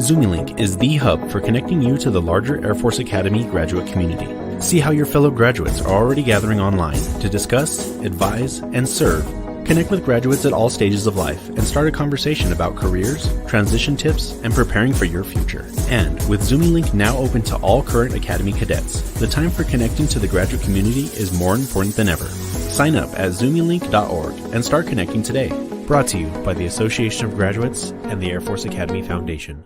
ZoomieLink is the hub for connecting you to the larger Air Force Academy graduate community. See how your fellow graduates are already gathering online to discuss, advise, and serve. Connect with graduates at all stages of life and start a conversation about careers, transition tips, and preparing for your future. And with ZoomieLink now open to all current Academy cadets, the time for connecting to the graduate community is more important than ever. Sign up at ZoomieLink.org and start connecting today. Brought to you by the Association of Graduates and the Air Force Academy Foundation.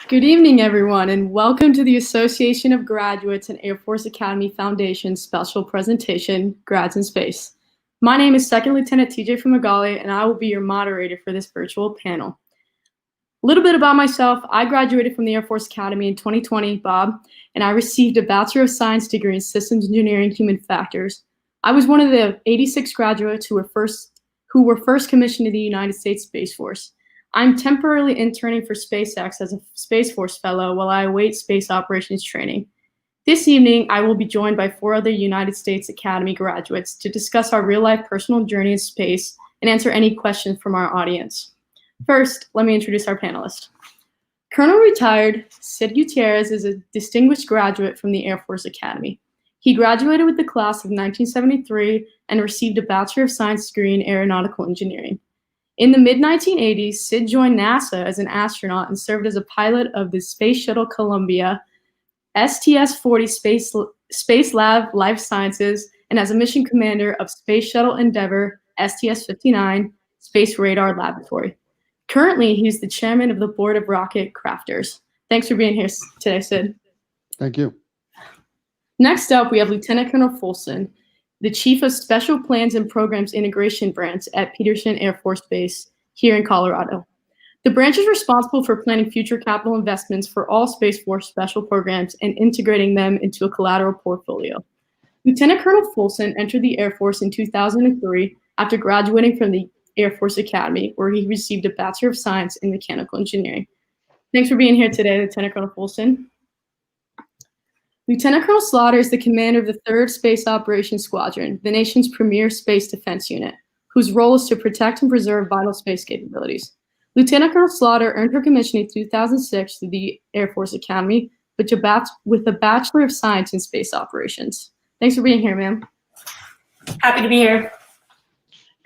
Good evening, everyone, and welcome to the Association of Graduates and Air Force Academy Foundation special presentation, Grads in Space. My name is Second Lieutenant TJ Fumagalli, and I will be your moderator for this virtual panel. A little bit about myself. I graduated from the Air Force Academy in 2020, Bob, and I received a Bachelor of Science degree in Systems Engineering Human Factors. I was one of the 86 graduates who were first commissioned to the United States Space Force. I'm temporarily interning for Spacex as a Space Force Fellow while I await space operations training. This evening, I will be joined by 4 other United States Academy graduates to discuss our real-life personal journey in space and answer any questions from our audience. First, let me introduce our panelists. Colonel Retired Sid Gutierrez is a distinguished graduate from the Air Force Academy. He graduated with the class of 1973 and received a Bachelor of Science degree in Aeronautical Engineering. In the mid-1980s, Sid joined NASA as an astronaut and served as a pilot of the Space Shuttle Columbia, STS-40 Space Lab Life Sciences, and as a mission commander of Space Shuttle Endeavour, STS-59 Space Radar Laboratory. Currently, he's the chairman of the board of rocket crafters. Thanks for being here today, Sid. Thank you. Next up, we have Lieutenant Colonel Folsom, the Chief of Special Plans and Programs Integration Branch at Peterson Air Force Base here in Colorado. The branch is responsible for planning future capital investments for all Space Force special programs and integrating them into a collateral portfolio. Lieutenant Colonel Folsom entered the Air Force in 2003 after graduating from the Air Force Academy, where he received a Bachelor of Science in Mechanical Engineering. Thanks for being here today, Lieutenant Colonel Folsom. Lieutenant Colonel Slaughter is the commander of the 3rd Space Operations Squadron, the nation's premier space defense unit, whose role is to protect and preserve vital space capabilities. Lieutenant Colonel Slaughter earned her commission in 2006 through the Air Force Academy with a Bachelor of Science in Space Operations. Thanks for being here, ma'am. Happy to be here.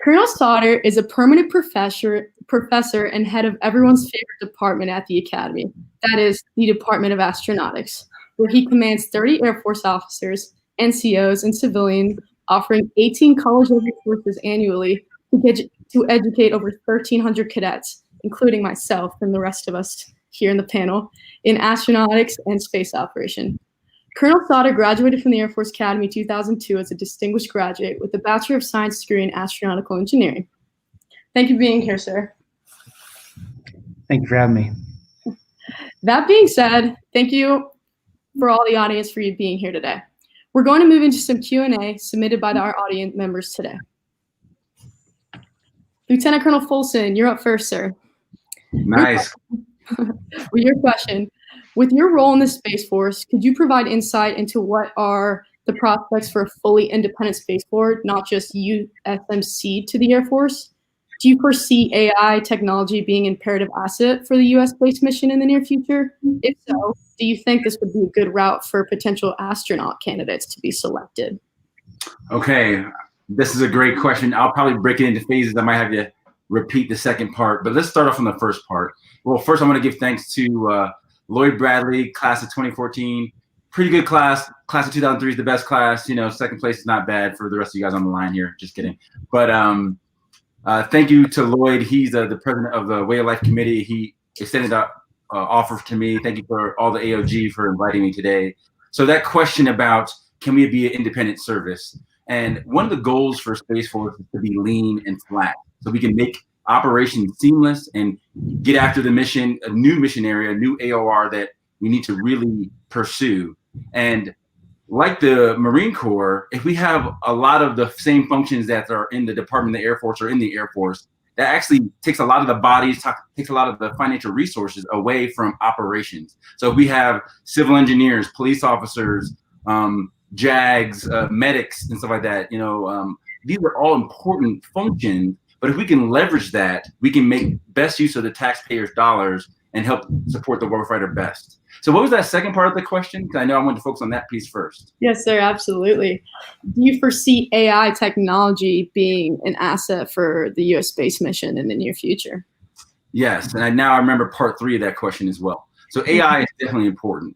Colonel Slaughter is a permanent professor and head of everyone's favorite department at the Academy, that is, the Department of Astronautics, where he commands 30 Air Force officers, NCOs, and civilians, offering 18 college-level courses annually to educate over 1,300 cadets, including myself and the rest of us here in the panel, in astronautics and space operation. Colonel Slaughter graduated from the Air Force Academy in 2002 as a distinguished graduate with a Bachelor of Science degree in Astronautical Engineering. Thank you for being here, sir. Thank you for having me. That being said, thank you for all the audience for you being here today. We're going to move into some Q&A submitted by our audience members today. Lieutenant Colonel Folsom, you're up first, sir. Nice. With your question, with your role in the Space Force, could you provide insight into what are the prospects for a fully independent Space Force, not just USMC to the Air Force? Do you foresee AI technology being an imperative asset for the U.S. space mission in the near future? If so, do you think this would be a good route for potential astronaut candidates to be selected? Okay, this is a great question. I'll probably break it into phases. I might have you repeat the second part, but let's start off on the first part. Well, first I want to give thanks to Lloyd Bradley, class of 2014. Pretty good class. Class of 2003 is the best class. You know, second place is not bad for the rest of you guys on the line here. Just kidding. But thank you to Lloyd. He's the president of the Way of Life Committee. He extended that offer to me. Thank you for all the AOG for inviting me today. So that question about can we be an independent service? And one of the goals for Space Force is to be lean and flat, so we can make operations seamless and get after the mission, a new mission area, a new AOR that we need to really pursue. And like the Marine Corps, if we have a lot of the same functions that are in the Department of the Air Force or in the Air Force, that actually takes a lot of the bodies, takes a lot of the financial resources away from operations. So if we have civil engineers, police officers, JAGs, medics, and stuff like that, these are all important functions. But if we can leverage that, we can make best use of the taxpayers' dollars and help support the warfighter best. So what was that second part of the question? Because I know I wanted to focus on that piece first. Yes, sir, absolutely. Do you foresee AI technology being an asset for the U.S. space mission in the near future? Yes, and now I remember part 3 of that question as well. So AI is definitely important.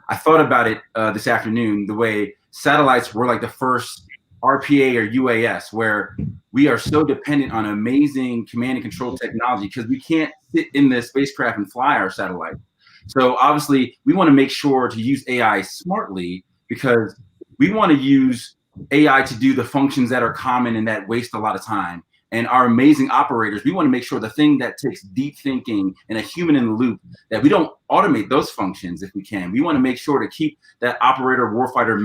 I thought about it this afternoon, the way satellites were like the first RPA or UAS, where we are so dependent on amazing command and control technology because we can't sit in the spacecraft and fly our satellite. So obviously we want to make sure to use AI smartly, because we want to use AI to do the functions that are common and that waste a lot of time. And our amazing operators, we want to make sure the thing that takes deep thinking and a human in the loop, that we don't automate those functions if we can. We want to make sure to keep that operator warfighter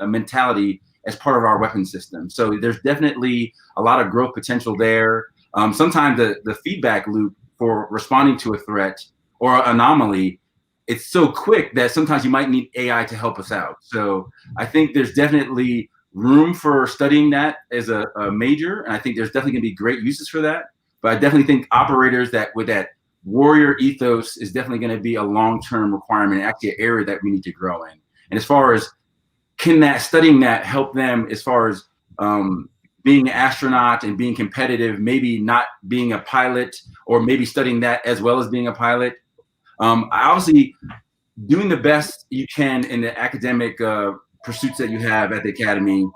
mentality as part of our weapon system. So there's definitely a lot of growth potential there. Sometimes the feedback loop for responding to a threat or anomaly, it's so quick that sometimes you might need AI to help us out. So I think there's definitely room for studying that as a major, and I think there's definitely gonna be great uses for that. But I definitely think operators that with that warrior ethos is definitely gonna be a long-term requirement, and actually an area that we need to grow in. And as far as studying that help them as far as being an astronaut and being competitive, maybe not being a pilot, or maybe studying that as well as being a pilot. Obviously, doing the best you can in the academic pursuits that you have at the academy.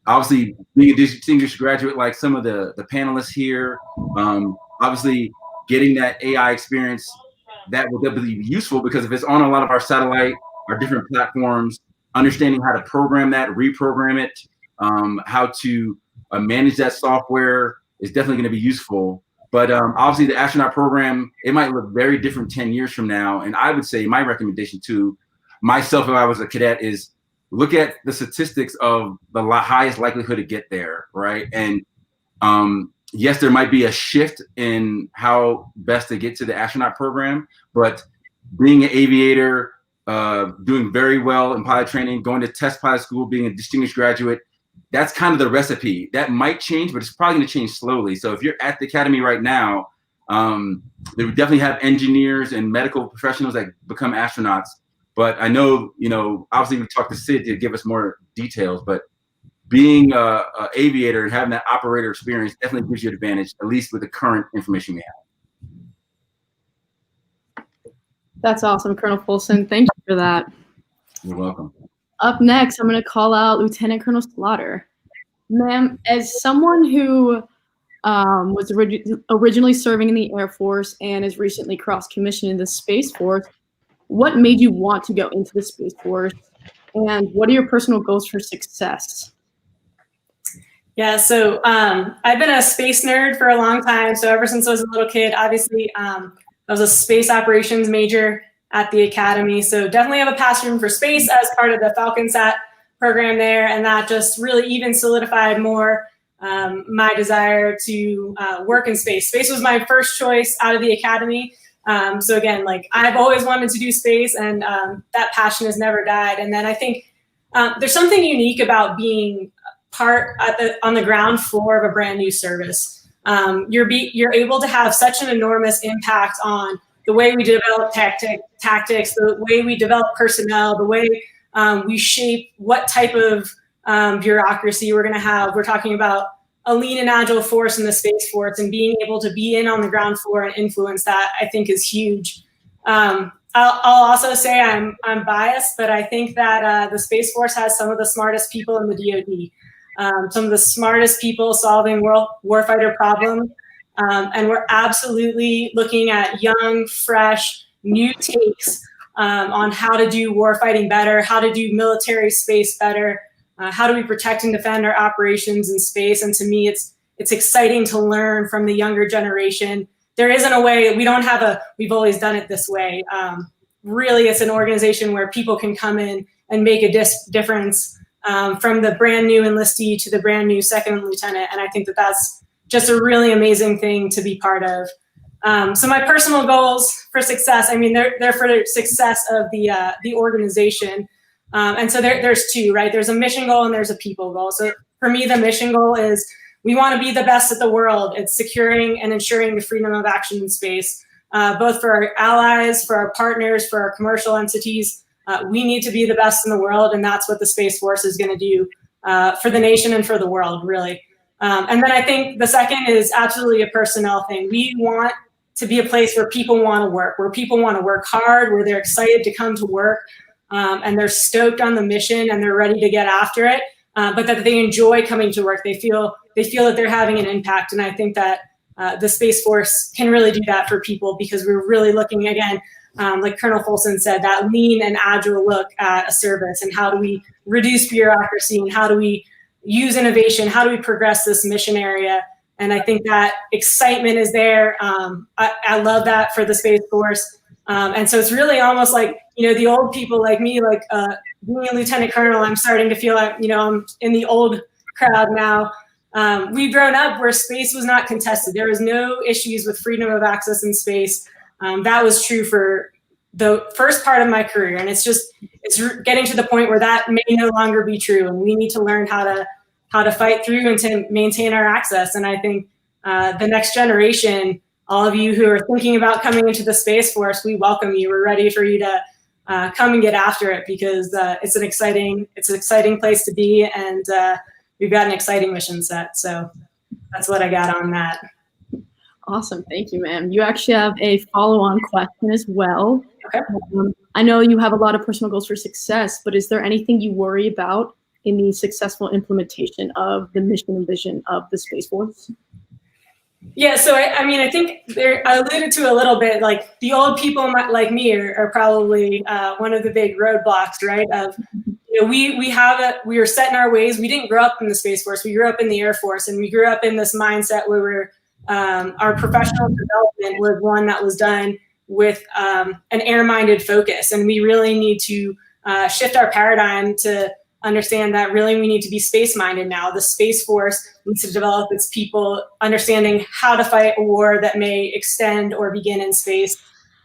Obviously, being a distinguished graduate like some of the panelists here. Obviously, getting that AI experience, that will definitely be useful, because if it's on a lot of our satellite, our different platforms, understanding how to program that, reprogram it, how to manage that software is definitely going to be useful. But obviously the astronaut program, it might look very different 10 years from now. And I would say my recommendation to myself, if I was a cadet, is look at the statistics of the highest likelihood to get there, right? And yes, there might be a shift in how best to get to the astronaut program, but being an aviator, doing very well in pilot training, going to test pilot school, being a distinguished graduate, that's kind of the recipe. That might change, but it's probably going to change slowly. So if you're at the academy right now, they would definitely have engineers and medical professionals that become astronauts. But I know, obviously we talked to Sid to give us more details, but being an aviator and having that operator experience definitely gives you an advantage, at least with the current information we have. That's awesome, Colonel Folsom. Thank you for that. You're welcome. Up next, I'm going to call out Lieutenant Colonel Slaughter. Ma'am, as someone who was originally serving in the Air Force and is recently cross-commissioned in the Space Force, what made you want to go into the Space Force, and what are your personal goals for success? Yeah, so I've been a space nerd for a long time. So ever since I was a little kid, obviously I was a space operations major at the academy. So definitely have a passion for space as part of the FalconSat program there. And that just really even solidified more my desire to work in space. Space was my first choice out of the academy. So again, I've always wanted to do space, and that passion has never died. And then I think there's something unique about being part on the ground floor of a brand new service. You're able to have such an enormous impact on the way we develop tactics, the way we develop personnel, the way we shape what type of bureaucracy we're going to have. We're talking about a lean and agile force in the Space Force, and being able to be in on the ground floor and influence that, I think, is huge. I'll also say I'm biased, but I think that the Space Force has some of the smartest people in the DoD, some of the smartest people solving warfighter problems. And we're absolutely looking at young, fresh, new takes on how to do warfighting better, how to do military space better, how do we protect and defend our operations in space. And to me, it's exciting to learn from the younger generation there isn't a way, we don't have a, we've always done it this way. Really, it's an organization where people can come in and make a difference, from the brand new enlistee to the brand new second lieutenant. And I think that that's just a really amazing thing to be part of. So my personal goals for success, I mean, they're for the success of the organization. And so there's two, right? There's a mission goal and there's a people goal. So for me, the mission goal is we want to be the best at the world. It's securing and ensuring the freedom of action in space, both for our allies, for our partners, for our commercial entities. We need to be the best in the world, and that's what the Space Force is going to do for the nation and for the world, really. And then I think the second is absolutely a personnel thing. We want to be a place where people want to work, where people want to work hard, where they're excited to come to work, and they're stoked on the mission and they're ready to get after it, but that they enjoy coming to work. They feel that they're having an impact. And I think that the Space Force can really do that for people, because we're really looking, again, like Colonel Folsom said, that lean and agile look at a service, and how do we reduce bureaucracy, and how do we use innovation, how do we progress this mission area. And I think that excitement is there. I love that for the Space Force. And so it's really almost like, the old people like me, like being a lieutenant colonel, I'm starting to feel like, I'm in the old crowd now. We've grown up where space was not contested. There was no issues with freedom of access in space. That was true for the first part of my career. And it's getting to the point where that may no longer be true. And we need to learn how to fight through and to maintain our access. And I think the next generation, all of you who are thinking about coming into the Space Force, we welcome you. We're ready for you to come and get after it, because it's an exciting place to be, and we've got an exciting mission set. So that's what I got on that. Awesome. Thank you, ma'am. You actually have a follow-on question as well. Okay. I know you have a lot of personal goals for success, but is there anything you worry about in the successful implementation of the mission and vision of the Space Force? Yeah, so I think I alluded to a little bit, like the old people like me are probably one of the big roadblocks, right? Of, we are set in our ways. We didn't grow up in the Space Force. We grew up in the Air Force, and we grew up in this mindset where our professional development was one that was done with an air-minded focus. And we really need to shift our paradigm to understand that really we need to be space-minded now. The Space Force needs to develop its people understanding how to fight a war that may extend or begin in space.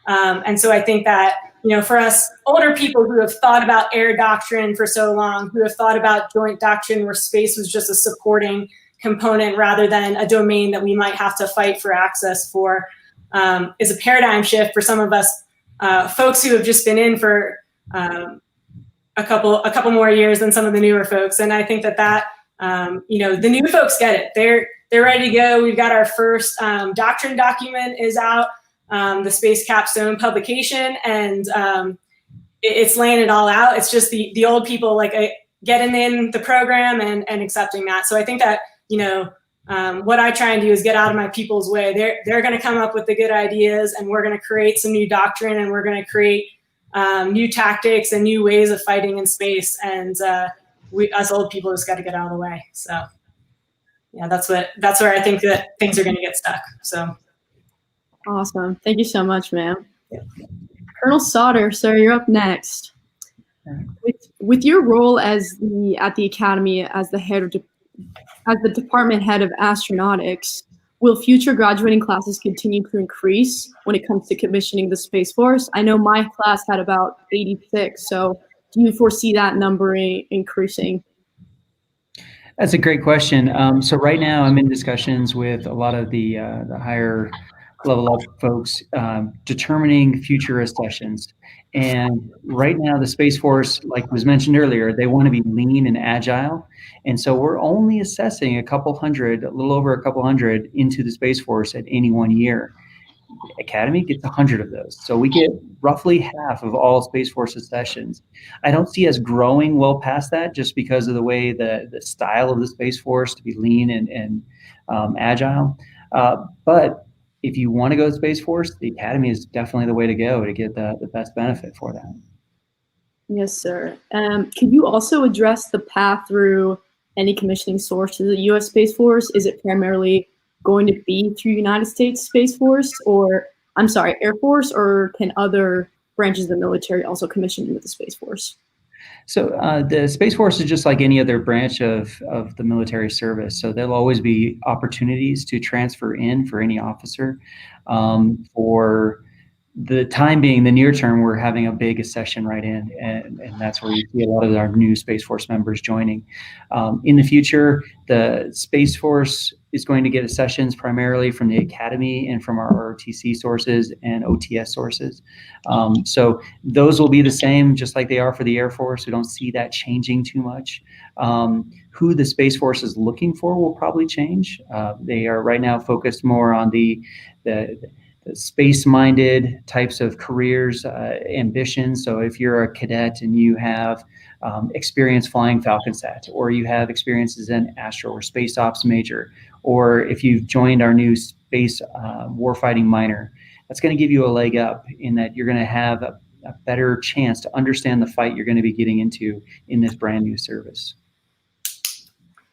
And so I think that, for us older people who have thought about air doctrine for so long, who have thought about joint doctrine where space was just a supporting component rather than a domain that we might have to fight for access for, is a paradigm shift for some of us folks who have just been in for a couple more years than some of the newer folks. And I think that the new folks get it. They're ready to go. We've got our first doctrine document is out, the Space Capstone publication, and it's laying it all out. It's just the old people like getting in the program and accepting that. So I think that, what I try and do is get out of my people's way. They're going to come up with the good ideas, and we're going to create some new doctrine, and we're going to create new tactics and new ways of fighting in space. And us old people just got to get out of the way. So yeah, that's where I think that things are going to get stuck. So awesome. Thank you so much, ma'am. Yeah. Colonel Sauter, sir, you're up next. With your role at the Academy as the department head of astronautics, will future graduating classes continue to increase when it comes to commissioning the Space Force? I know my class had about 86, so do you foresee that number increasing? That's a great question. So right now I'm in discussions with a lot of the higher level up folks determining future accessions. And right now the Space Force, like was mentioned earlier, they want to be lean and agile. And so we're only assessing a little over a couple hundred into the Space Force at any one year. Academy gets 100 of those. So we get roughly half of all Space Force accessions. I don't see us growing well past that just because of the way the style of the Space Force to be lean and agile. But if you want to go to Space Force, the Academy is definitely the way to go to get the best benefit for that. Yes, sir. Could you also address the path through any commissioning source to the U.S. Space Force? Is it primarily going to be through United States Space Force, or I'm sorry, Air Force, or can other branches of the military also commission into the Space Force? So the Space Force is just like any other branch of the military service. So there'll always be opportunities to transfer in for any officer. For the time being, the near term, we're having a big accession right in, and that's where you see a lot of our new Space Force members joining. In the future, the Space Force is going to get accessions primarily from the Academy and from our ROTC sources and OTS sources. So those will be the same, just like they are for the Air Force. We don't see that changing too much. Who the Space Force is looking for will probably change. They are right now focused more on the space-minded types of careers, ambitions. So if you're a cadet and you have experience flying FalconSat, or you have experience as an astro or space ops major, or if you've joined our new space warfighting minor, that's going to give you a leg up in that you're going to have a better chance to understand the fight you're going to be getting into in this brand new service.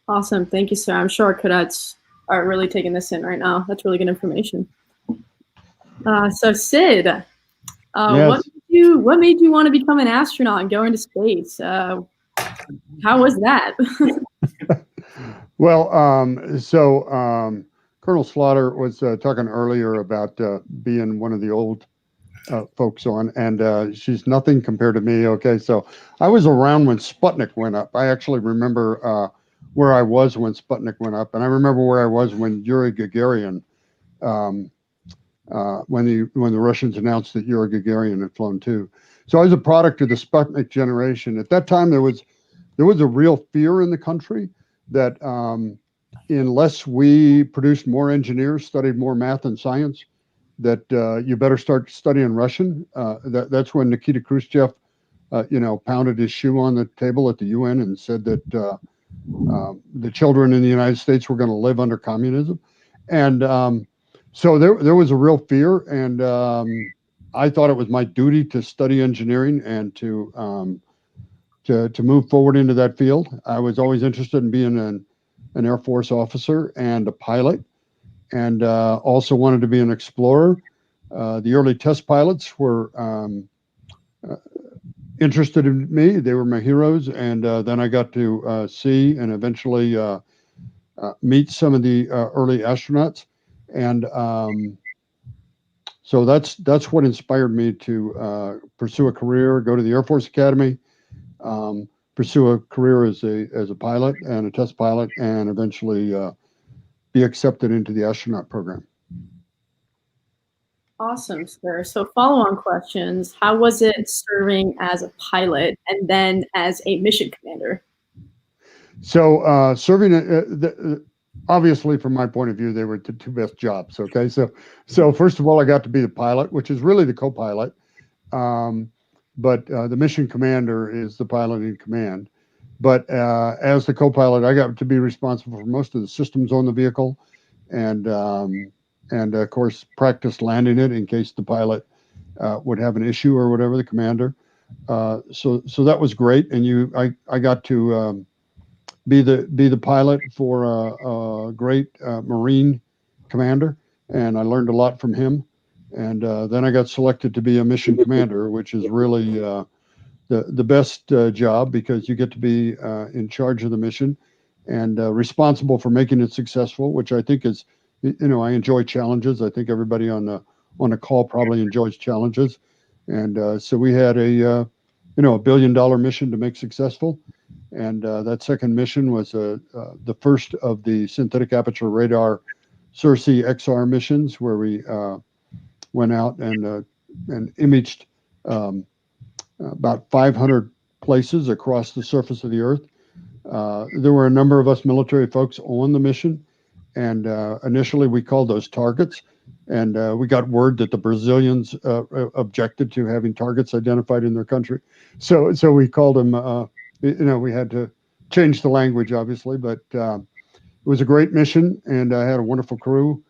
Awesome. Thank you, sir. I'm sure our cadets are really taking this in right now. That's really good information. So Sid, Yes. what made you want to become an astronaut and go into space? How was that? Well, Colonel Slaughter was talking earlier about being one of the old folks on, and she's nothing compared to me. Okay, so I was around when Sputnik went up. I actually remember where I was when Sputnik went up, and I remember where I was when Yuri Gagarin, when the Russians announced that Yuri Gagarin had flown too. So I was a product of the Sputnik generation. At that time, there was a real fear in the country that unless we produced more engineers, studied more math and science, that you better start studying Russian. That's when Nikita Khrushchev, pounded his shoe on the table at the UN and said that the children in the United States were going to live under communism, and so there was a real fear, and I thought it was my duty to study engineering and to move forward into that field. I was always interested in being an Air Force officer and a pilot, and also wanted to be an explorer. The early test pilots were interested in me. They were my heroes, and then I got to see and eventually meet some of the early astronauts. And so that's what inspired me to pursue a career, go to the Air Force Academy, pursue a career as a pilot and a test pilot, and eventually be accepted into the astronaut program. Awesome, sir. So follow-on questions. How was it serving as a pilot and then as a mission commander? So serving, obviously, from my point of view, they were the two best jobs. Okay, so first of all, I got to be the pilot, which is really the co-pilot, but the mission commander is the pilot in command. But as the co-pilot, I got to be responsible for most of the systems on the vehicle, and of course practice landing it in case the pilot would have an issue or whatever, the commander. So that was great, and I got to be the pilot for a great Marine commander, and I learned a lot from him. And then I got selected to be a mission commander, which is really the best job, because you get to be in charge of the mission and responsible for making it successful, which I think is, I enjoy challenges. I think everybody on the call probably enjoys challenges. And so we had a $1 billion mission to make successful. And that second mission was the first of the synthetic aperture radar Foresee XR missions, where we went out and imaged about 500 places across the surface of the Earth. There were a number of us military folks on the mission, and initially we called those targets, and we got word that the Brazilians objected to having targets identified in their country. So we called them, we had to change the language, obviously, but it was a great mission, and I had a wonderful crew,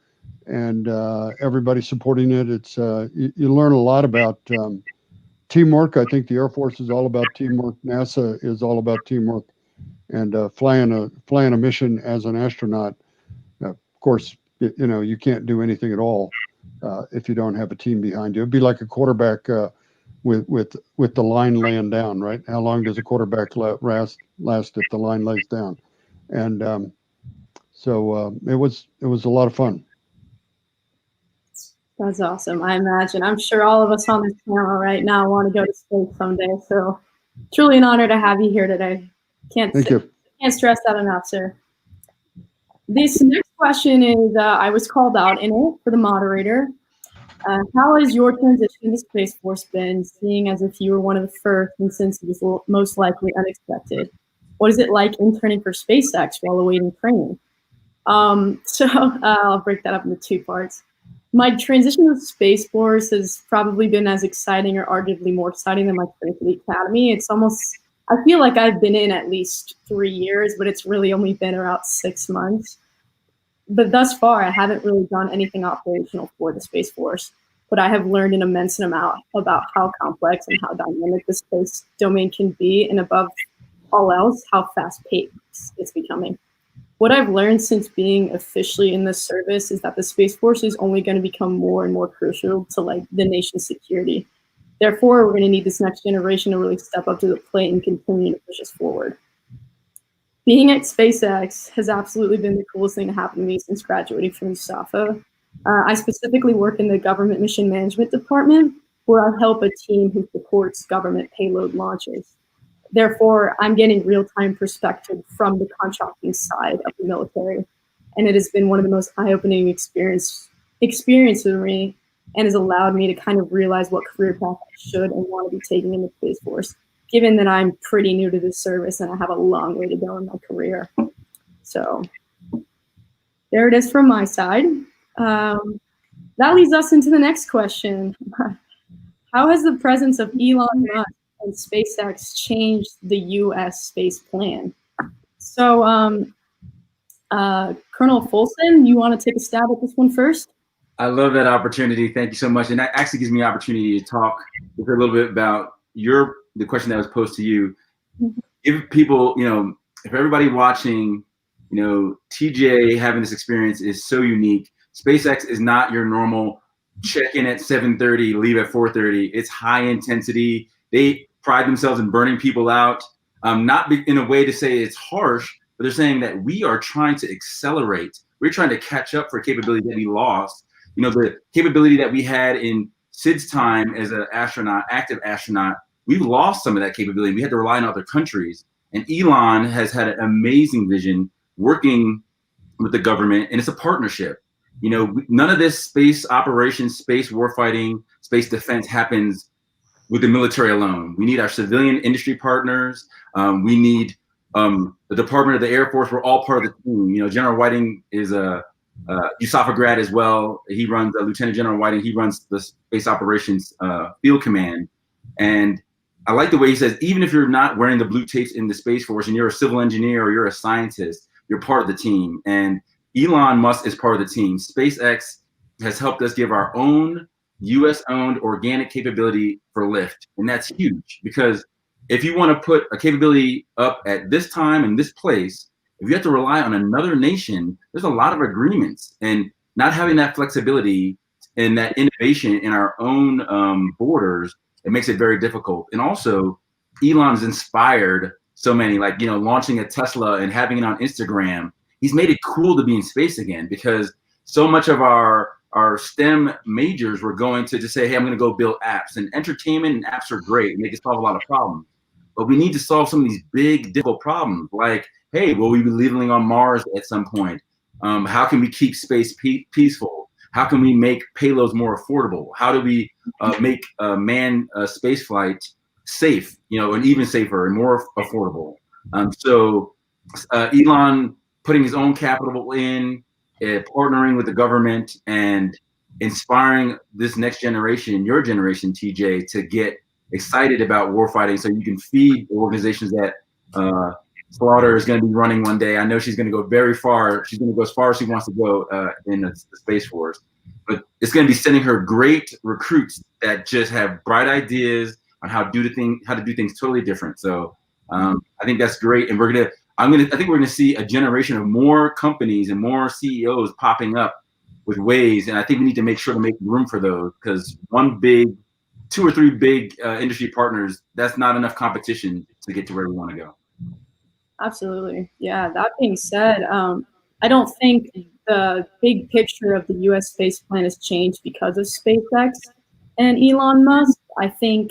and everybody supporting it. It's you learn a lot about teamwork. I think the Air Force is all about teamwork. NASA is all about teamwork, and flying a mission as an astronaut. Of course, You can't do anything at all if you don't have a team behind you. It'd be like a quarterback with the line laying down, right? How long does a quarterback last if the line lays down? And so it was a lot of fun. That's awesome. I imagine. I'm sure all of us on this panel right now want to go to space someday. So truly an honor to have you here today. Can't stress that enough, sir. This next question is, I was called out in it for the moderator. How has your transition to Space Force been, seeing as if you were one of the first and since it was most likely unexpected? What is it like interning for SpaceX while awaiting training? So I'll break that up into two parts. My transition to Space Force has probably been as exciting or arguably more exciting than my training for the Academy. It's almost, I feel like I've been in at least 3 years, but it's really only been about 6 months. But thus far, I haven't really done anything operational for the Space Force, but I have learned an immense amount about how complex and how dynamic the space domain can be, and above all else, how fast-paced it's becoming. What I've learned since being officially in the service is that the Space Force is only going to become more and more crucial to the nation's security. Therefore, we're going to need this next generation to really step up to the plate and continue to push us forward. Being at SpaceX has absolutely been the coolest thing to happen to me since graduating from USAFA. I specifically work in the Government Mission Management Department, where I help a team who supports government payload launches. Therefore, I'm getting real-time perspective from the contracting side of the military, and it has been one of the most eye-opening experiences for me, and has allowed me to kind of realize what career path I should and want to be taking in the Space Force, given that I'm pretty new to this service and I have a long way to go in my career. So there it is from my side. That leads us into the next question. How has the presence of Elon Musk and SpaceX changed the U.S. space plan? So Colonel Folsom, you want to take a stab at this one first? I love that opportunity. Thank you so much. And that actually gives me an opportunity to talk a little bit about the question that was posed to you. Give people, if everybody watching, TJ having this experience is so unique. SpaceX is not your normal check in at 7:30, leave at 4:30. It's high intensity. They pride themselves in burning people out, not in a way to say it's harsh, but they're saying that we are trying to accelerate. We're trying to catch up for capability that we lost. The capability that we had in Sid's time as an astronaut, active astronaut, we've lost some of that capability. We had to rely on other countries. And Elon has had an amazing vision working with the government, and it's a partnership. None of this space operations, space warfighting, space defense happens with the military alone. We need our civilian industry partners. We need the Department of the Air Force. We're all part of the team. General Whiting is a USAFA grad as well. He runs, Lieutenant General Whiting, he runs the Space Operations Field Command. And I like the way he says, even if you're not wearing the blue tapes in the Space Force and you're a civil engineer or you're a scientist, you're part of the team. And Elon Musk is part of the team. SpaceX has helped us give our own US-owned organic capability for lift. And that's huge, because if you want to put a capability up at this time and this place, if you have to rely on another nation, there's a lot of agreements, and not having that flexibility and that innovation in our own borders, it makes it very difficult. And also, Elon's inspired so many, launching a Tesla and having it on Instagram. He's made it cool to be in space again, because so much of our STEM majors were going to just say, hey, I'm going to go build apps. And entertainment and apps are great, and they can solve a lot of problems. But we need to solve some of these big, difficult problems, like, hey, will we be living on Mars at some point? How can we keep space peaceful? How can we make payloads more affordable? How do we make manned space flight safe, and even safer and more affordable? So Elon putting his own capital in, partnering with the government, and inspiring this next generation, your generation, TJ, to get excited about warfighting, so you can feed organizations that Slaughter is going to be running one day. I know she's going to go very far. She's going to go as far as she wants to go in the Space Force. But it's going to be sending her great recruits that just have bright ideas on how to do things totally different. So I think that's great, and I think we're going to see a generation of more companies and more CEOs popping up with ways, and I think we need to make sure to make room for those, because two or three big industry partners, that's not enough competition to get to where we want to go. Absolutely. Yeah. That being said, I don't think the big picture of the U.S. space plan has changed because of SpaceX and Elon Musk. I think,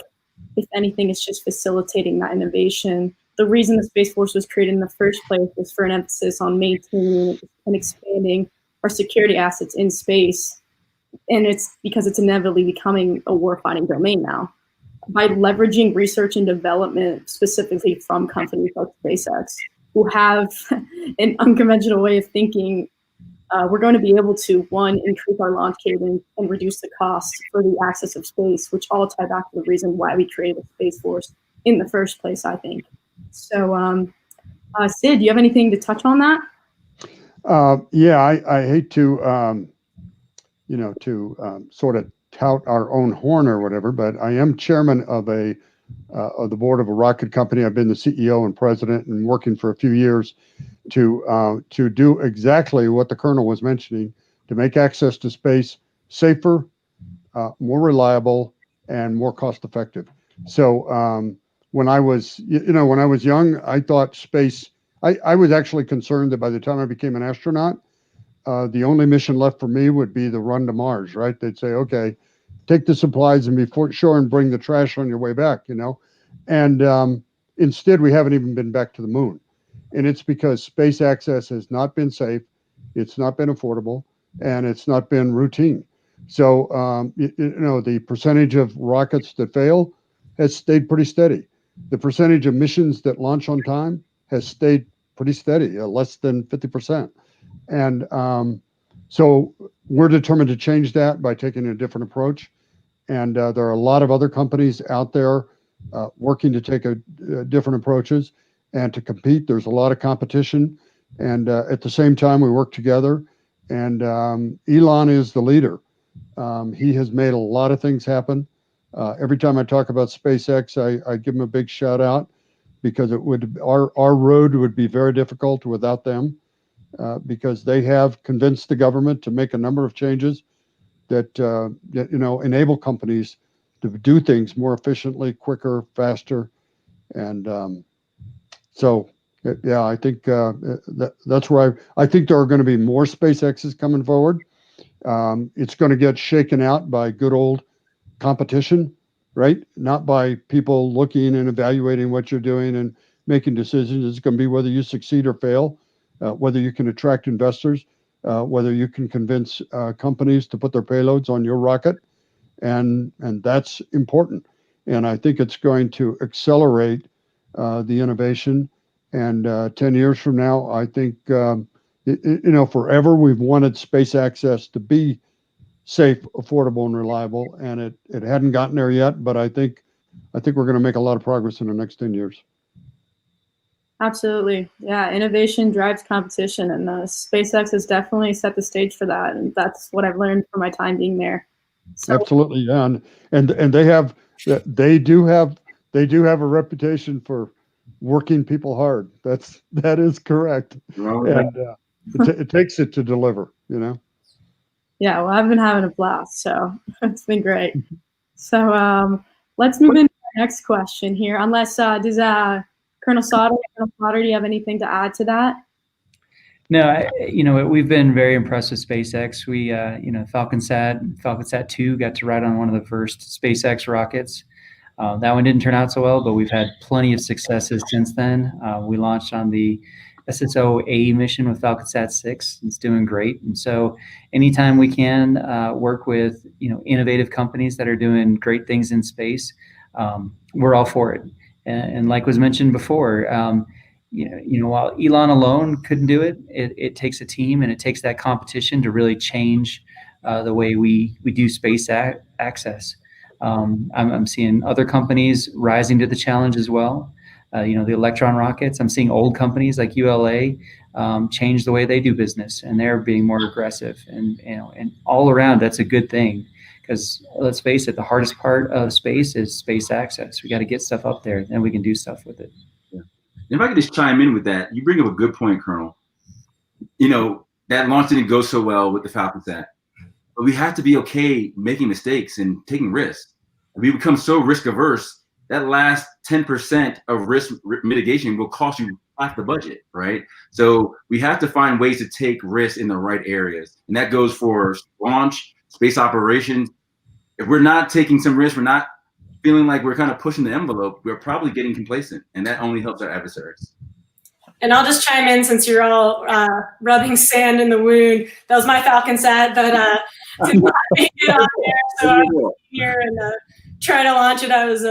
if anything, it's just facilitating that innovation. The reason the Space Force was created in the first place was for an emphasis on maintaining and expanding our security assets in space. And it's because it's inevitably becoming a warfighting domain now. By leveraging research and development specifically from companies like SpaceX, who have an unconventional way of thinking, we're going to be able to, one, increase our launch cadence and reduce the cost for the access of space, which all tie back to the reason why we created the Space Force in the first place, I think. So, Sid, do you have anything to touch on that? Yeah, I hate to, sort of tout our own horn or whatever, but I am chairman of the board of a rocket company. I've been the CEO and president and working for a few years to do exactly what the Colonel was mentioning, to make access to space safer, more reliable, and more cost effective. So when I was young, I thought space, I was actually concerned that by the time I became an astronaut, the only mission left for me would be the run to Mars, right? They'd say, okay, take the supplies and be sure and bring the trash on your way back, And instead, we haven't even been back to the moon. And it's because space access has not been safe, it's not been affordable, and it's not been routine. So, the percentage of rockets that fail has stayed pretty steady. The percentage of missions that launch on time has stayed pretty steady, less than 50%. And so we're determined to change that by taking a different approach. And there are a lot of other companies out there working to take different approaches and to compete. There's a lot of competition. And at the same time, we work together. And Elon is the leader. He has made a lot of things happen. Every time I talk about SpaceX, I give him a big shout out, because our road would be very difficult without them. Because they have convinced the government to make a number of changes that enable companies to do things more efficiently, quicker, faster, and so yeah, I think that's where I think there are going to be more SpaceXs coming forward. It's going to get shaken out by good old competition, right? Not by people looking and evaluating what you're doing and making decisions. It's going to be whether you succeed or fail. Whether you can attract investors, whether you can convince companies to put their payloads on your rocket, and that's important. And I think it's going to accelerate the innovation. And 10 years from now, I think forever we've wanted space access to be safe, affordable, and reliable, and it hadn't gotten there yet. But I think we're going to make a lot of progress in the next 10 years. Absolutely. Yeah, innovation drives competition, and SpaceX has definitely set the stage for that, and that's what I've learned from my time being there. So, absolutely, yeah, and they do have a reputation for working people hard. That is correct, and it takes it to deliver, Yeah, well, I've been having a blast, so it's been great. So let's move into our next question here, unless does Colonel Sauter, do you have anything to add to that? No, we've been very impressed with SpaceX. We, FalconSat 2 got to ride on one of the first SpaceX rockets. That one didn't turn out so well, but we've had plenty of successes since then. We launched on the SSO-A mission with FalconSat 6. It's doing great. And so anytime we can work with, innovative companies that are doing great things in space, we're all for it. And like was mentioned before, while Elon alone couldn't do it, it takes a team, and it takes that competition to really change the way we do space access. I'm seeing other companies rising to the challenge as well. The Electron rockets, I'm seeing old companies like ULA change the way they do business, and they're being more aggressive. And all around, that's a good thing. Because let's face it, the hardest part of space is space access. We got to get stuff up there, then we can do stuff with it. Yeah. If I could just chime in with that, you bring up a good point, Colonel. That launch didn't go so well with the FalconSat. but we have to be okay making mistakes and taking risks. If we become so risk averse, that last 10% of risk mitigation will cost you half the budget, right? So we have to find ways to take risks in the right areas. And that goes for launch, space operations. If we're not taking some risks, we're not feeling like we're kind of pushing the envelope, we're probably getting complacent. And that only helps our adversaries. And I'll just chime in since you're all rubbing sand in the wound. That was my Falcon sat, but did not make it on there. So I was here and trying to launch it. I was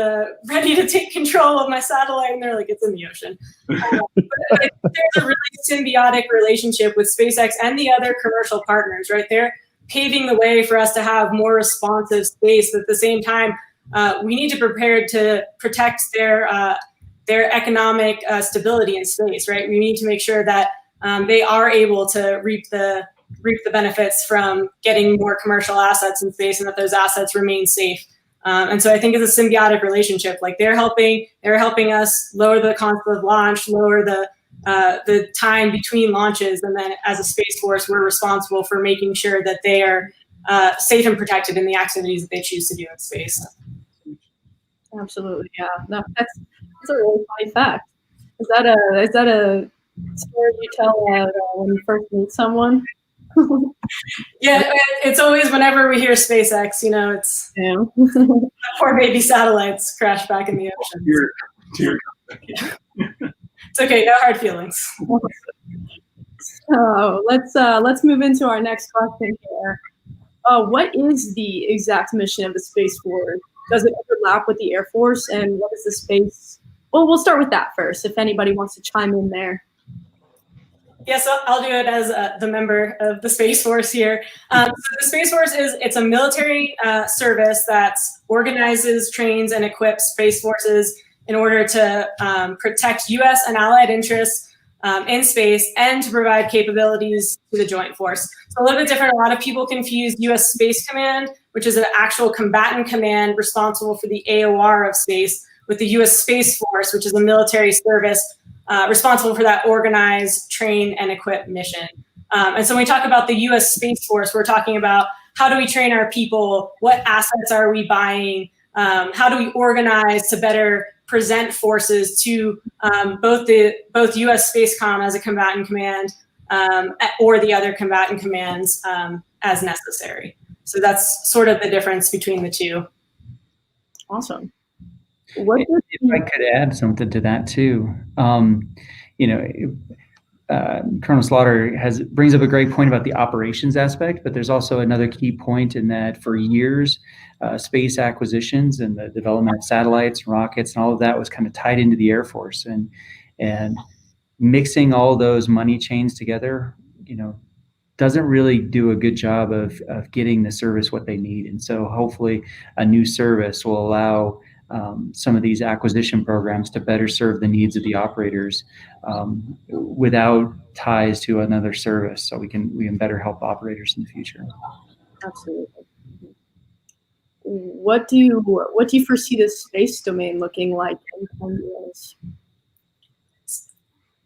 ready to take control of my satellite, and they're like, it's in the ocean. But there's a really symbiotic relationship with SpaceX and the other commercial partners, right? They're paving the way for us to have more responsive space. But at the same time, we need to prepare to protect their economic stability in space, right? We need to make sure that they are able to reap the benefits from getting more commercial assets in space, and that those assets remain safe. And so I think it's a symbiotic relationship. Like they're helping us lower the cost of launch, lower the time between launches, and then as a Space Force, we're responsible for making sure that they are safe and protected in the activities that they choose to do in space. Absolutely, yeah. No, that's a really funny fact. Is that a story you tell when you first meet someone? Yeah, it's always whenever we hear SpaceX, it's poor baby satellites crash back in the ocean. It's okay, no hard feelings. So let's move into our next question here. What is the exact mission of the Space Force? Does it overlap with the Air Force, and what is the space? Well, we'll start with that first, if anybody wants to chime in there. Yes, I'll do it as the member of the Space Force here. So the Space Force it's a military service that organizes, trains, and equips Space Forces in order to protect U.S. and allied interests in space and to provide capabilities to the Joint Force. So a little bit different. A lot of people confuse U.S. Space Command, which is an actual combatant command responsible for the AOR of space, with the U.S. Space Force, which is a military service responsible for that organize, train, and equip mission. And so when we talk about the U.S. Space Force, we're talking about how do we train our people, what assets are we buying, how do we organize to better present forces to both U.S. Spacecom as a combatant command or the other combatant commands as necessary. So that's sort of the difference between the two. Awesome. If I could add something to that too, Colonel Slaughter brings up a great point about the operations aspect, but there's also another key point in that for years, space acquisitions and the development of satellites, rockets, and all of that was kind of tied into the Air Force, and mixing all those money chains together, doesn't really do a good job of getting the service what they need. And so hopefully a new service will allow some of these acquisition programs to better serve the needs of the operators without ties to another service, so we can better help operators in the future. Absolutely. What do you foresee the space domain looking like in 10 years?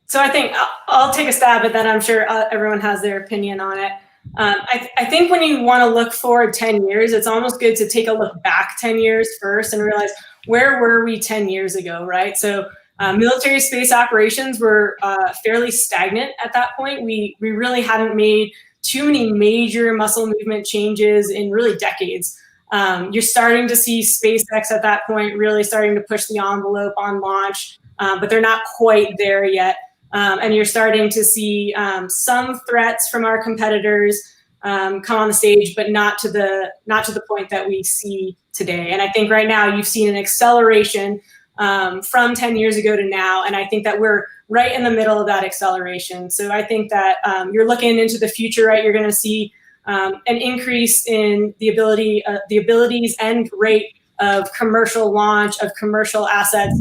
So I think I'll take a stab at that. I'm sure everyone has their opinion on it. I think when you want to look forward 10 years, it's almost good to take a look back 10 years first and realize, where were we 10 years ago, right? So military space operations were fairly stagnant at that point. We really hadn't made too many major muscle movement changes in really decades. You're starting to see SpaceX at that point really starting to push the envelope on launch, but they're not quite there yet. And you're starting to see some threats from our competitors come on the stage, but not to the point that we see today. And I think right now you've seen an acceleration from 10 years ago to now, and I think that we're right in the middle of that acceleration. So I think that you're looking into the future, right? You're going to see an increase in the abilities and rate of commercial launch of commercial assets.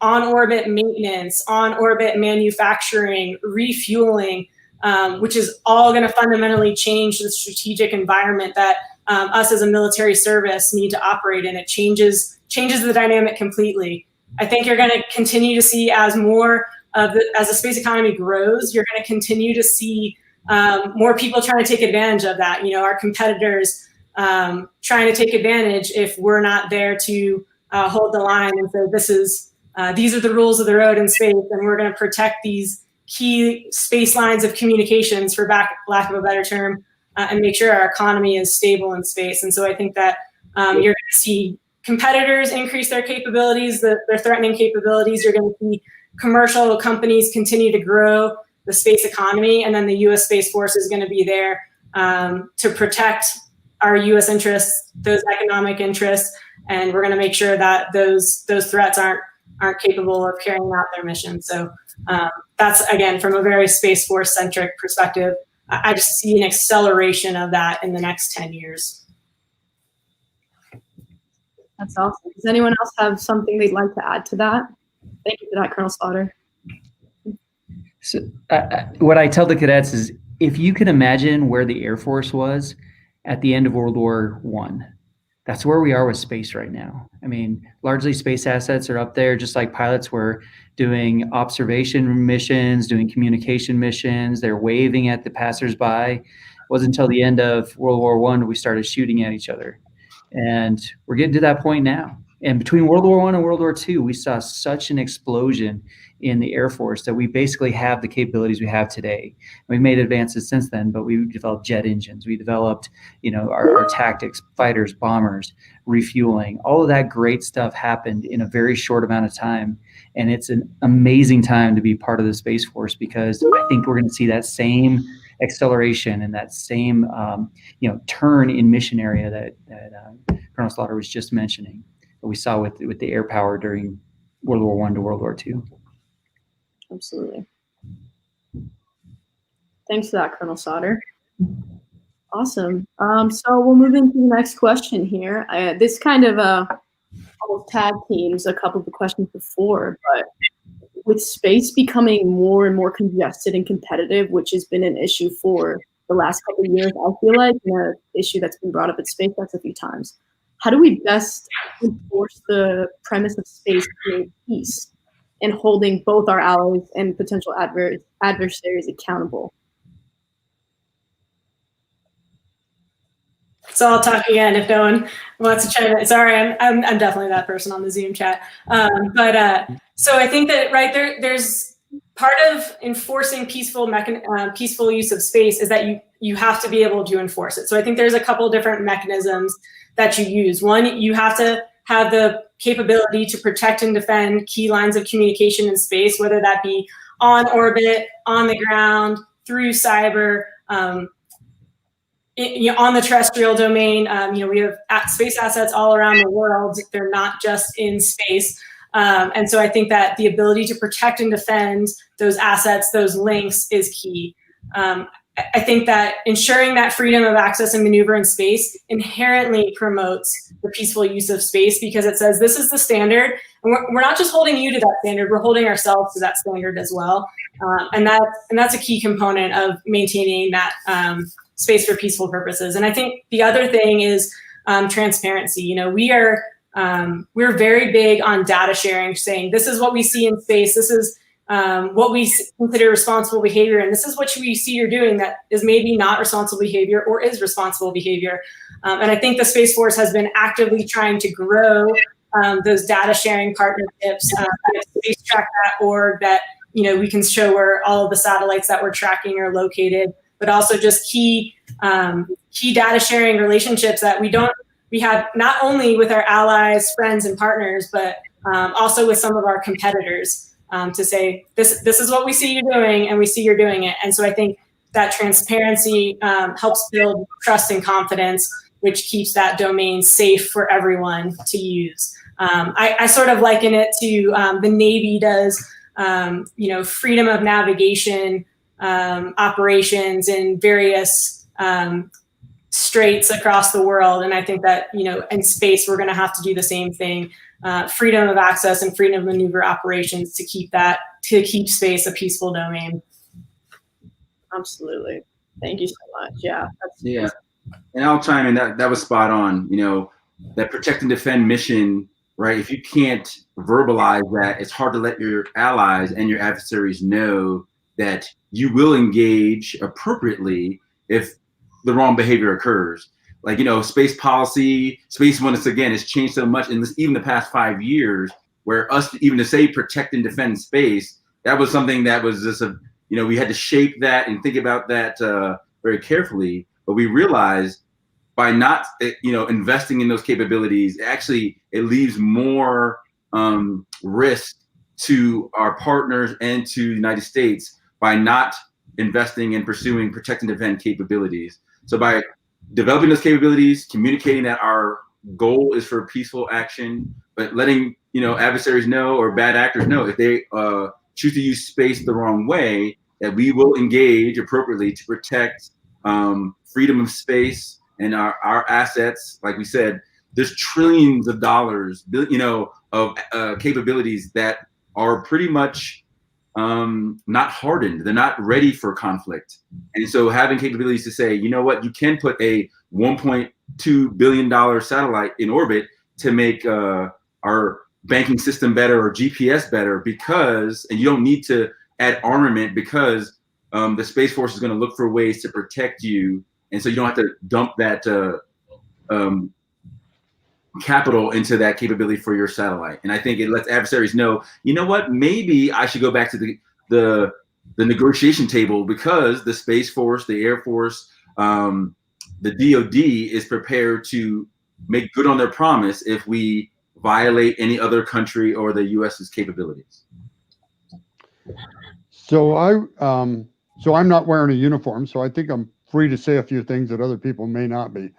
On-orbit maintenance, on-orbit manufacturing, refueling, which is all going to fundamentally change the strategic environment that us as a military service need to operate in. It changes the dynamic completely. I think you're going to continue to see as the space economy grows, you're going to continue to see more people trying to take advantage of that. Our competitors trying to take advantage if we're not there to hold the line and say, these are the rules of the road in space, and we're going to protect these key space lines of communications, for lack of a better term, and make sure our economy is stable in space. And so I think that you're going to see competitors increase their capabilities, their threatening capabilities. You're going to see commercial companies continue to grow the space economy, and then the U.S. Space Force is going to be there to protect our U.S. interests, those economic interests, and we're going to make sure that those threats aren't capable of carrying out their mission. So that's, again, from a very Space Force centric perspective. I just see an acceleration of that in the next 10 years. That's awesome. Does anyone else have something they'd like to add to that? Thank you for that, Colonel Slaughter. So what I tell the cadets is, if you can imagine where the Air Force was at the end of World War I, that's where we are with space right now. I mean, largely space assets are up there, just like pilots were doing observation missions, doing communication missions. They're waving at the passersby. It wasn't until the end of World War I we started shooting at each other. And we're getting to that point now. And between World War I and World War II, we saw such an explosion in the Air Force that we basically have the capabilities we have today. We've made advances since then, but we developed jet engines. We developed, our tactics, fighters, bombers, refueling. All of that great stuff happened in a very short amount of time. And it's an amazing time to be part of the Space Force, because I think we're going to see that same acceleration and that same, turn in mission area that Colonel Slaughter was just mentioning, that we saw with the air power during World War I to World War II. Absolutely. Thanks for that, Colonel Slaughter. Awesome. So we'll move into the next question here. This kind of almost tag teams a couple of the questions before, but with space becoming more and more congested and competitive, which has been an issue for the last couple of years, I feel like, an issue that's been brought up at Spacex a few times. How do we best enforce the premise of space being peace and holding both our allies and potential adversaries accountable? So I'll talk again if no one wants to chime in. Sorry, I'm definitely that person on the Zoom chat. So I think that there's part of enforcing peaceful use of space is that you have to be able to enforce it. So I think there's a couple different mechanisms that you use. One, you have to have the capability to protect and defend key lines of communication in space, whether that be on orbit, on the ground, through cyber, on the terrestrial domain. We have space assets all around the world. They're not just in space. And so I think that the ability to protect and defend those assets, those links, is key. I think that ensuring that freedom of access and maneuver in space inherently promotes the peaceful use of space, because it says this is the standard, and we're not just holding you to that standard, we're holding ourselves to that standard as well. And that's a key component of maintaining that space for peaceful purposes. And I think the other thing is transparency. We're very big on data sharing, saying this is what we see in space, this is what we consider responsible behavior, and this is what we see you're doing that is maybe not responsible behavior or is responsible behavior. And I think the Space Force has been actively trying to grow those data sharing partnerships. Spacetrack.org that we can show where all of the satellites that we're tracking are located, but also just key data sharing relationships that we have not only with our allies, friends, and partners, but also with some of our competitors. To say this is what we see you doing, and we see you're doing it. And so I think that transparency helps build trust and confidence, which keeps that domain safe for everyone to use. I sort of liken it to the Navy does, freedom of navigation operations in various straits across the world. And I think that, in space, we're going to have to do the same thing. Freedom of access and freedom of maneuver operations to keep space a peaceful domain. Absolutely. Thank you so much. Yeah. Yeah. And I'll chime in, that was spot on. That protect and defend mission, right? If you can't verbalize that, it's hard to let your allies and your adversaries know that you will engage appropriately if the wrong behavior occurs. Like, space policy, space once again has changed so much in this, even the past 5 years, where us even to say protect and defend space, that was something that was just we had to shape that and think about that very carefully. But we realized by not investing in those capabilities, actually it leaves more risk to our partners and to the United States by not investing and pursuing protect and defend capabilities. So by developing those capabilities, communicating that our goal is for peaceful action, but letting adversaries know or bad actors know if they choose to use space the wrong way, that we will engage appropriately to protect freedom of space and our assets. Like we said, there's trillions of dollars, of capabilities that are pretty much not hardened. They're not ready for conflict. And so having capabilities to say, you know what, you can put a $1.2 billion satellite in orbit to make our banking system better or GPS better and you don't need to add armament because the Space Force is going to look for ways to protect you. And so you don't have to dump that capital into that capability for your satellite. And I think it lets adversaries know, you know what, maybe I should go back to the negotiation table because the Space Force, the Air Force, the DoD is prepared to make good on their promise if we violate any other country or the US's capabilities. So I'm not wearing a uniform, so I think I'm free to say a few things that other people may not be.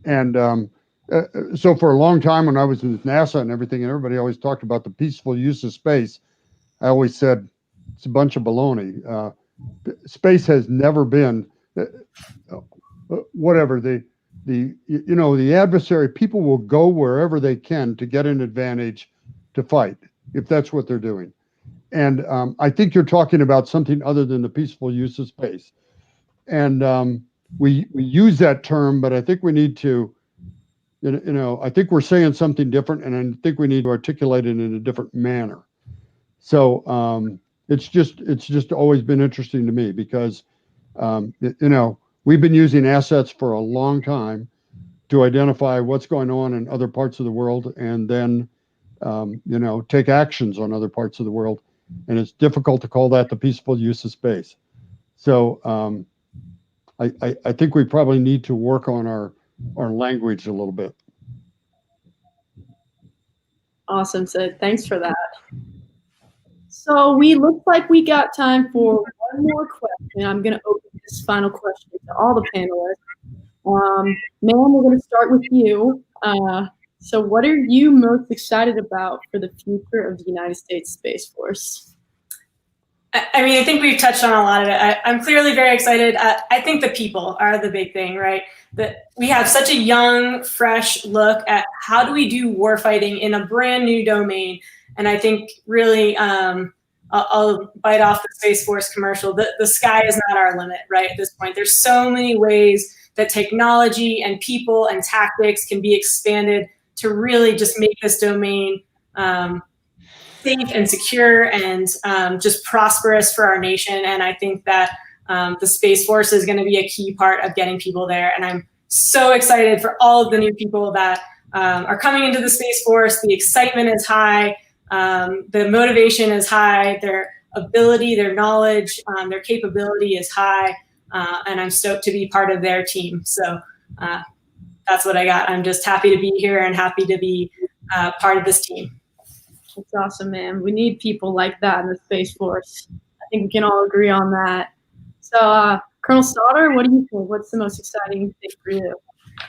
And so for a long time when I was with NASA and everything, and everybody always talked about the peaceful use of space, I always said it's a bunch of baloney. Space has never been whatever the adversary. People will go wherever they can to get an advantage to fight if that's what they're doing. And I think you're talking about something other than the peaceful use of space. And we use that term, but I think we need to. I think we're saying something different, and I think we need to articulate it in a different manner. So it's just always been interesting to me because we've been using assets for a long time to identify what's going on in other parts of the world, and then take actions on other parts of the world. And it's difficult to call that the peaceful use of space. So I think we probably need to work on our language a little bit. Awesome, Sid. Thanks for that. So we look like we got time for one more question. I'm going to open this final question to all the panelists. Ma'am, we're going to start with you. So what are you most excited about for the future of the United States Space Force? I mean, I think we've touched on a lot of it. I'm clearly very excited. I think the people are the big thing, right? That we have such a young, fresh look at how do we do warfighting in a brand new domain. And I think really, I'll bite off the Space Force commercial. The sky is not our limit, right? At this point, there's so many ways that technology and people and tactics can be expanded to really just make this domain safe and secure and just prosperous for our nation. And I think that the Space Force is going to be a key part of getting people there. And I'm so excited for all of the new people that are coming into the Space Force. The excitement is high. The motivation is high. Their ability, their knowledge, their capability is high. And I'm stoked to be part of their team. So that's what I got. I'm just happy to be here and happy to be part of this team. That's awesome, man. We need people like that in the Space Force. I think we can all agree on that. So, Colonel Slaughter, what do you think? What's the most exciting thing for you?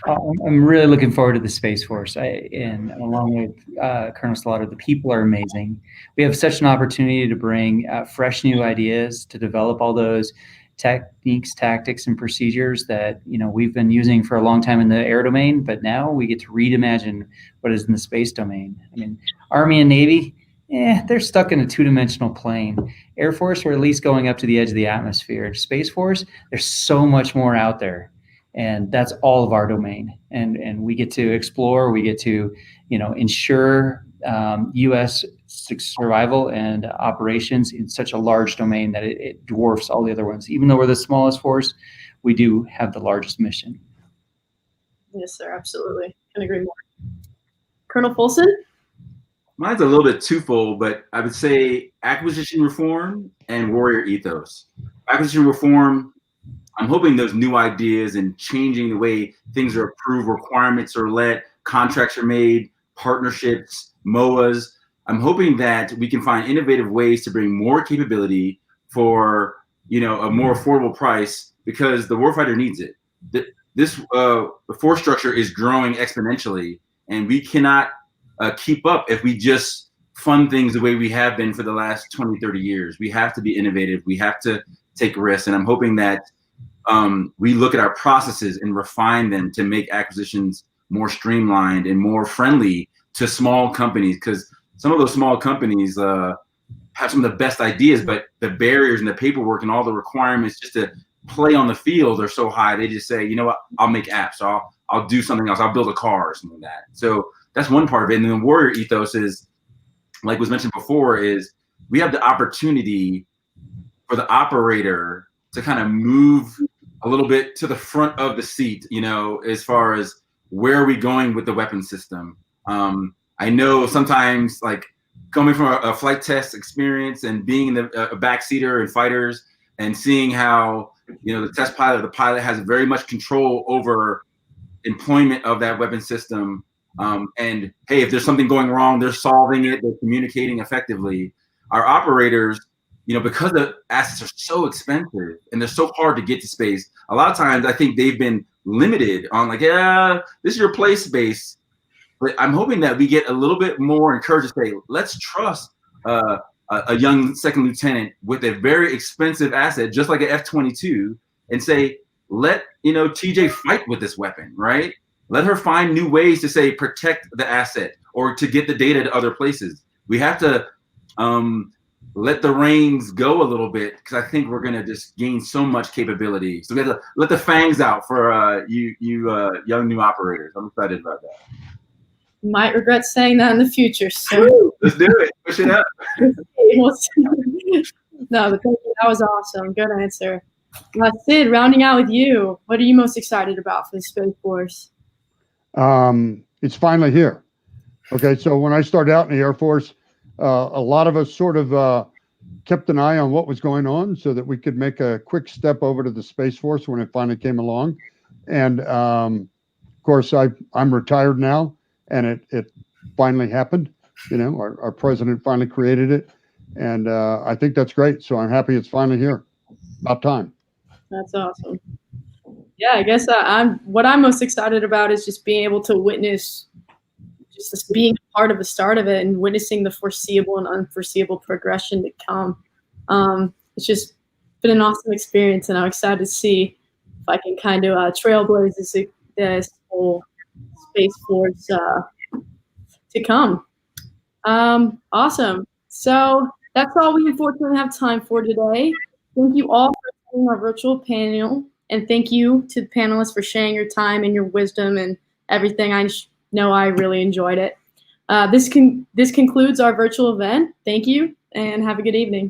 I'm really looking forward to the Space Force. And along with Colonel Slaughter, the people are amazing. We have such an opportunity to bring fresh new ideas, to develop all those techniques, tactics, and procedures that we've been using for a long time in the air domain, but now we get to reimagine what is in the space domain. I mean, Army and Navy, they're stuck in a two-dimensional plane. Air Force, we're at least going up to the edge of the atmosphere. Space Force, there's so much more out there, and that's all of our domain. And we get to explore, we get to ensure U.S. survival and operations in such a large domain that it dwarfs all the other ones. Even though we're the smallest force, we do have the largest mission. Yes, sir. Absolutely. Can agree more. Colonel Folsom? Mine's a little bit twofold, but I would say acquisition reform and warrior ethos. Acquisition reform, I'm hoping those new ideas and changing the way things are approved, requirements are let, contracts are made, partnerships, MOAs. I'm hoping that we can find innovative ways to bring more capability for, a more affordable price, because the warfighter needs it. The force structure is growing exponentially, and we cannot keep up if we just fund things the way we have been for the last 20, 30 years. We have to be innovative. We have to take risks. And I'm hoping that we look at our processes and refine them to make acquisitions more streamlined and more friendly to small companies, because some of those small companies have some of the best ideas, but the barriers and the paperwork and all the requirements just to play on the field are so high. They just say, you know what, I'll make apps. I'll do something else. I'll build a car or something like that. So that's one part of it. And then the warrior ethos is, like was mentioned before, is we have the opportunity for the operator to kind of move a little bit to the front of the seat, as far as where are we going with the weapon system. I know sometimes, like, coming from a flight test experience and being in a backseater in fighters and seeing how, the test pilot, the pilot has very much control over employment of that weapon system. And hey, if there's something going wrong, they're solving it, they're communicating effectively. Our operators, because the assets are so expensive and they're so hard to get to space, a lot of times I think they've been limited on, like, yeah, this is your play space. But I'm hoping that we get a little bit more encouraged to say, let's trust a young second lieutenant with a very expensive asset, just like an F-22, and say, let TJ fight with this weapon, right? Let her find new ways to, say, protect the asset or to get the data to other places. We have to let the reins go a little bit, because I think we're going to just gain so much capability. So we have to let the fangs out for you young new operators. I'm excited about that. Might regret saying that in the future. So let's do it. Push it up. No, but thank you. That was awesome. Good answer. Sid, rounding out with you, what are you most excited about for the Space Force? It's finally here. Okay, so when I started out in the Air Force, a lot of us sort of kept an eye on what was going on so that we could make a quick step over to the Space Force when it finally came along. And of course, I'm retired now, and it finally happened. Our president finally created it, and I think that's great. So I'm happy it's finally here. About time. That's awesome. Yeah, I guess what I'm most excited about is just being able to witness, just being part of the start of it and witnessing the foreseeable and unforeseeable progression to come. It's just been an awesome experience, and I'm excited to see if I can kind of trailblaze this whole Space Force to come. Awesome. So that's all we unfortunately have time for today. Thank you all for attending our virtual panel, and thank you to the panelists for sharing your time and your wisdom and everything. I know I really enjoyed it. This concludes our virtual event. Thank you, and have a good evening.